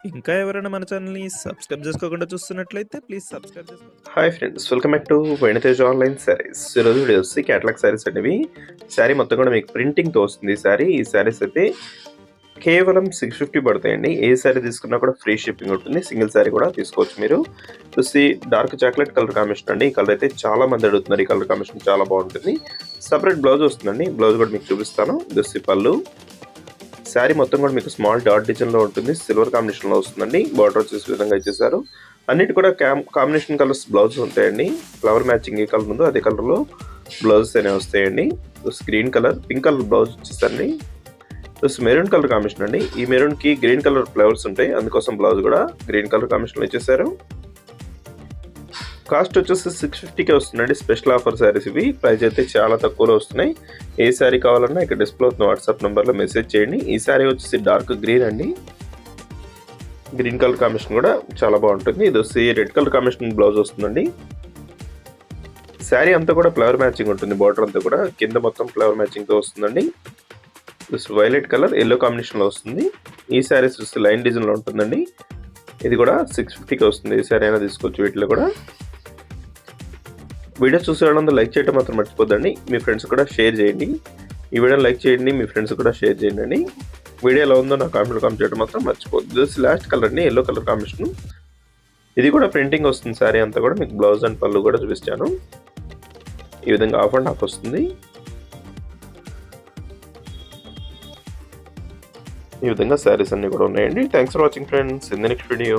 ఇంకా ఎవరైనా మన ఛానల్‌ని సబ్స్క్రైబ్ చేసుకోకుండా చూస్తున్నట్లయితే ప్లీజ్ సబ్స్క్రైబ్ చేసుకోండి. Hi friends, welcome back to Vainatej online sarees. ఈరోజు వీడియో వచ్చి క్యాటలాగ్ శారీస్ అనేవి. శారీ మొత్తం కూడా మీకు ప్రింటింగ్తో వస్తుంది. ఈ శారీస్ అయితే కేవలం 650 పడతాయండి. ఏ శారీ తీసుకున్నా కూడా ఫ్రీ షిప్పింగ్ ఉంటుంది. సింగిల్ శారీ కూడా తీసుకోవచ్చు మీరు. చూసి డార్క్ చాక్లెట్ కలర్ కాంబినేషన్ అండి. ఈ కలర్ అయితే చాలా మంది అడుగుతున్నారు. ఈ కలర్ కాంబినేషన్ చాలా బాగుంటుంది. సపరేట్ బ్లౌజ్ వస్తుందండి. బ్లౌజ్ కూడా మీకు చూపిస్తాను. చూసి పళ్ళు. శారీ మొత్తం కూడా మీకు స్మాల్ డాట్ డిజైన్లో ఉంటుంది. సిల్వర్ కాంబినేషన్లో వస్తుందండి. బార్డర్ వచ్చేసి విధంగా ఇచ్చేసారు. అన్నిటి కూడా కాంబినేషన్ కలర్స్ బ్లౌజ్ ఉంటాయండి. ఫ్లవర్ మ్యాచింగ్ ఏ కలర్ ఉందో అదే కలర్లో బ్లౌజెస్ అనేవి వస్తాయండి. Green colour, pink colour blouse వచ్చేసండి. మెరూన్ కలర్ కాంబినేషన్ అండి. ఈ మెరూన్కి గ్రీన్ కలర్ ఫ్లవర్స్ ఉంటాయి, అందుకోసం బ్లౌజ్ కూడా గ్రీన్ కలర్ కాంబినేషన్లో ఇచ్చేసారు. కాస్ట్ వచ్చేసి 650కే వస్తుందండి. స్పెషల్ ఆఫర్ శారీస్ ఇవి. ప్రైస్ అయితే చాలా తక్కువలో వస్తున్నాయి. ఏ శారీ కావాలన్నా ఇక్కడ డిస్ప్లే అవుతున్న వాట్సాప్ నెంబర్లో మెసేజ్ చేయండి. ఈ శారీ వచ్చేసి డార్క్ గ్రీన్ అండి. గ్రీన్ కలర్ కాంబినేషన్ కూడా చాలా బాగుంటుంది. ఇది వచ్చి రెడ్ కలర్ కాంబినేషన్ బ్లౌజ్ వస్తుందండి. శారీ అంతా కూడా ఫ్లవర్ మ్యాచింగ్ ఉంటుంది. బార్డర్ అంతా కూడా కింద మొత్తం ఫ్లవర్ మ్యాచింగ్తో వస్తుందండి. వైలెట్ కలర్ ఎల్లో కాంబినేషన్లో వస్తుంది. ఈ శారీస్ చూస్తే లైన్ డిజైన్లో ఉంటుందండి. ఇది కూడా 650కి వస్తుంది. ఈ శారీ అయినా తీసుకోవచ్చు. వీటిలో కూడా వీడియో చూసే వాళ్ళందరూ లైక్ చేయడం మాత్రం మర్చిపోద్దండి. మీ ఫ్రెండ్స్ కూడా షేర్ చేయండి. ఈ వీడియోని లైక్ చేయండి, మీ ఫ్రెండ్స్ కూడా షేర్ చేయండి. వీడియో ఎలా ఉందో నాకు కామెంట్ చేయడం మాత్రం మర్చిపోద్దు. దిస్ లాస్ట్ కలర్ అండి, ఎల్లో కలర్ కాంబినేషన్. ఇది కూడా ప్రింటింగ్ వస్తుంది. శారీ అంతా కూడా మీకు బ్లౌజ్ అండ్ పళ్ళు కూడా చూపిస్తాను. ఈ విధంగా ఆఫ్ అండ్ ఆఫ్ వస్తుంది. ఈ విధంగా శారీస్ అన్ని కూడా ఉన్నాయండి. Thanks for watching friends. In the next video.